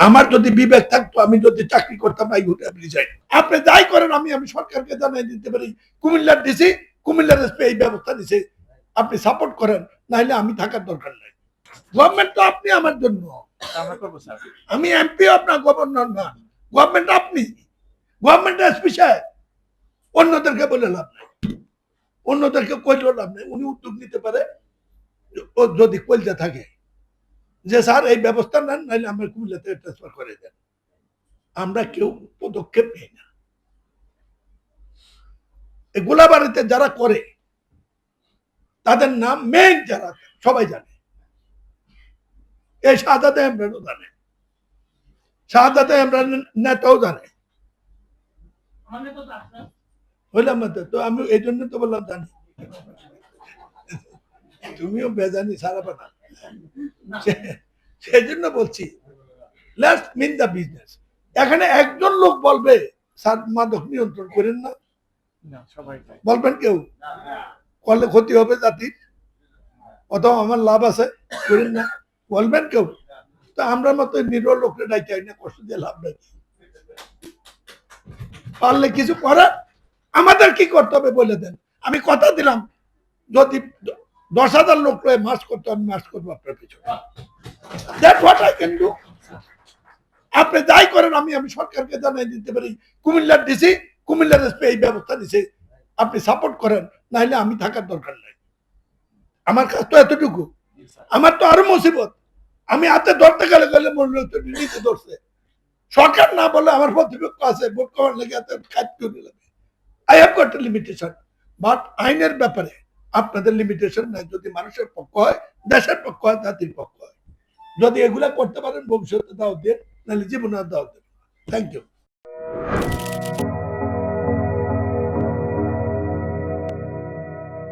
আমার যদি বিবেক থাকতো, আমি যদি চাকরি করতাম আই উড হ্যাভ রিজাইন। আপনি যাই করেন, আমি সরকারকে জানাই দিতে পারি কুমিল্লার ডিসি, কুমিল্লার এসপি এই ব্যবস্থা দিছে, আপনি সাপোর্ট করেন, নাহলে আমি থাকার দরকার নাই। গভর্নমেন্ট তো আপনি আমার জন্য, আমি এমপি আপনার, গভর্নর না। গভর্নমেন্ট আপনি, গভর্নমেন্ট এসপি সাহেব। অন্যদেরকে বলে লাভ নাই, অন্যদেরকে কইলেও লাভ নাই। উনি উদ্যোগ নিতে পারে, ও যদি কইলতে থাকে যে স্যার এই ব্যবস্থা নেন, নাহলে আমরা কুমিল্লাতে ট্রান্সফার করে দেন। আমরা কেউ পদক্ষেপ নেই না। এই গোলাবাড়িতে যারা করে তাদের নাম মেইন যারা সবাই জানে। এই শাহাদাতে ইমরানও জানে, শাহাদাতে ইমরান নেতাও জানে। হইলাম না তো, আমি এই জন্য তো বললাম জানি। তুমিও বেজানি সারা পাতা, সেই জন্য বলছি লেটস মিন দ্য বিজনেস। এখানে একজন লোক বলবে স্যার মাদক নিয়ন্ত্রণ করেন না, বলবেন কেউ? করলে ক্ষতি হবে জাতির, অথবা আমার লাভ আছে, করেন না, বলবেন কেউ? তো আমরা মতো নিরল লোকরে ডাইতে না, কষ্ট দিয়ে লাভ নাই। পারলে কিছু করে, আমাদের কি করতে হবে বলে দেন। আমি কথা দিলাম, যদি 10,000 লোক মাস করতে, আমি মাস করবো আপনার পিছনে। That what I can do. আপনি যাই করেন, আমি সরকারকে জানাই দিতে পারি কুমিল্লার ডিসি, কুমিল্লার এসপি এই ব্যবস্থা দিছে, আপনি সাপোর্ট করেন, নাহলে আমি থাকার দরকার নাই। আমার কাজ তো এতটুকু। আমার তো আরো মুসিবত, আমি হাতে ধরতে গেলে নিতে ধরছে। সরকার না বলে আমার প্রতিপক্ষ আছে, ভোট করার লেগে হাতে খাদ্য নিলাম। I have got limitation, but আইনের ব্যাপারে আপনাদের লিমিটেশন নাই। যদি মানুষের পক্ষ হয়, দেশের পক্ষ হয়, জাতির পক্ষ হয়, যদি এগুলা করতে পারেন ভবিষ্যতে দাও দিয়ে, নাহলে জীবনে দাও দেন। Thank you.